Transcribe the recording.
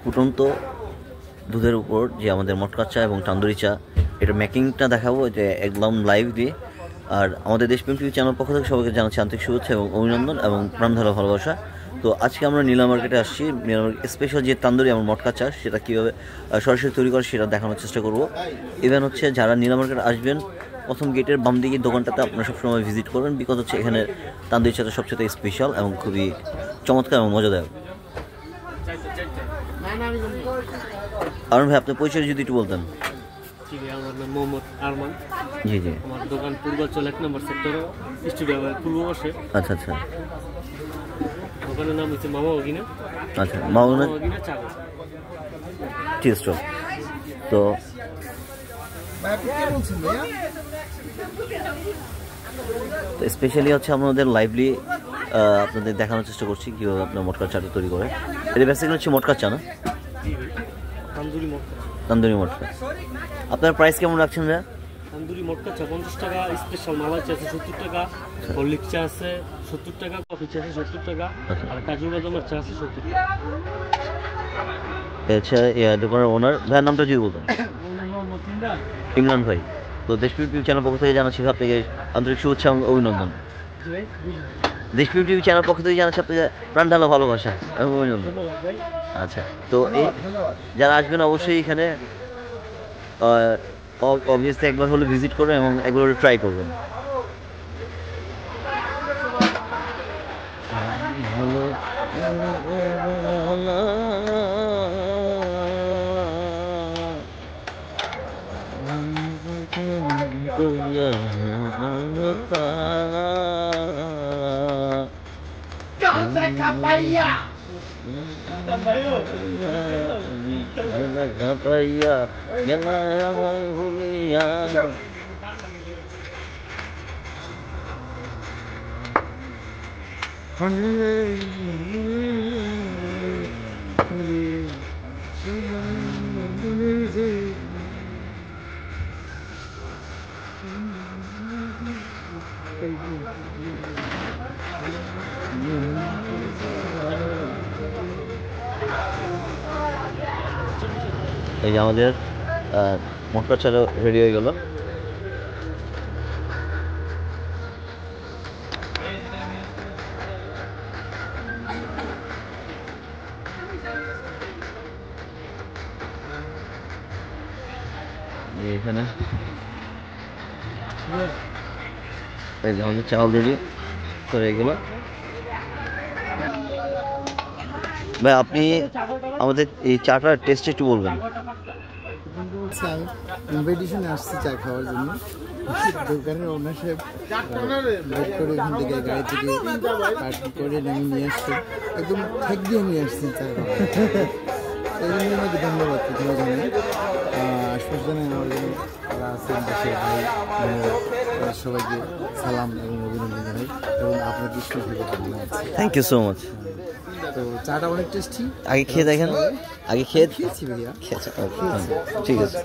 ফুটন্ত দুধের উপর যে আমাদের মটকা চা এবং তান্দুরি চা, এটা মেকিংটা দেখাবো যে একদম লাইভ দিয়ে। আর আমাদের দেশপ্রেম টিভি চ্যানেল পক্ষ থেকে সবাইকে জানাচ্ছি আন্তরিক শুভেচ্ছা এবং অভিনন্দন এবং প্রাণঢালা ভালোবাসা। তো আজকে আমরা নীলা মার্কেটে আসছি। নীলা মার্কেট স্পেশাল যে তান্দুরি এবং মটকা চা সেটা কীভাবে সরাসরি তৈরি করে সেটা দেখানোর চেষ্টা করব। ইভেন হচ্ছে যারা নীলা মার্কেট আসবেন, প্রথম গেটের বাম দিকে দোকানটাতে আপনারা সবসময় ভিজিট করবেন, বিকজ হচ্ছে এখানে তান্দুরি চাটা সবচেয়ে স্পেশাল এবং খুবই চমৎকার এবং মজাদায়ক। আরমান ভাই, আপনার পরিচয় যদি একটু বলতেন। আমার নাম মোহাম্মদ আরমান। জি জি। আমার দোকান পূর্বাঞ্চল 1 নম্বর সেক্টর স্টুডিও পূর্ব বসে। আচ্ছা আচ্ছা। দোকানের নাম হচ্ছে মামা ওগিনা। আচ্ছা, মামা ওগিনা চা টি স্টল। তো স্পেশালি হচ্ছে আমাদের লাইভলি আপনাদের দেখানোর চেষ্টা করছি কীভাবে আপনার মটকা চাটা তৈরি করে। এটা বেসিক্যালি হচ্ছে মটকা চা না? তান্দুরি মটকা। আপনার প্রাইস কেমন রাখছেন ভাইয়া? তান্দুরি মটকা চা 50 টাকা, স্পেশাল মালাই চা আছে 70 টাকা, হরলিক্স চা আছে 70 টাকা, কফি চা আছে 70 টাকা, আর কাজু বাদামের চা আছে 70 টাকা। আচ্ছা, দোকানের ওনার ভাইয়ের নামটা যদি বলতেন। ইমরান ভাই। তো দেশপ্রেম টিভি চ্যানেল পক্ষ থেকে জানাচ্ছি আপনাকে আন্তরিক শুভেচ্ছা এবং অভিনন্দন। দেশপ্রেম টিভি চ্যানেল পক্ষ থেকে জানাচ্ছি আপনাকে প্রাণঢালা ভালোবাসা এবং অভিনন্দন। আচ্ছা, তো এই যারা আসবেন অবশ্যই এখানে অবভিয়াসলি একবার হলে ভিজিট করবেন এবং একবার হলে ট্রাই করবেন। এই যে আমাদের মটকা চা রেডি হয়ে গেল। এখানে এই যে আমাদের চাল রেডি করে এগুলো। ভাই, আপনি আমাদের এই চাটার টেস্ট একটু বলবেন। ইনভাইটেশনে আসছি চা খাওয়ার জন্য। দোকানের ওনার সাহেব ওয়েট করে ওখান থেকে গাড়ি থেকে পার্টি করে নিয়ে আসছে, একদম ঠেক দিয়ে নিয়ে আসছি চা খাওয়া। এই জন্য আমাকে ধন্যবাদ প্রথমে জানাই, আশপাশ জানাই আমার জন্য যারা আছেন দেশের ভাই সবাইকে সালাম এবং অভিনন্দন জানাই এবং আপনাকে থ্যাংক ইউ সো মাচ। তো চাটা অনেক টেস্টি। আগে খেয়ে দেখেন। আগে খেয়েছি ভাইয়া, ঠিক আছে।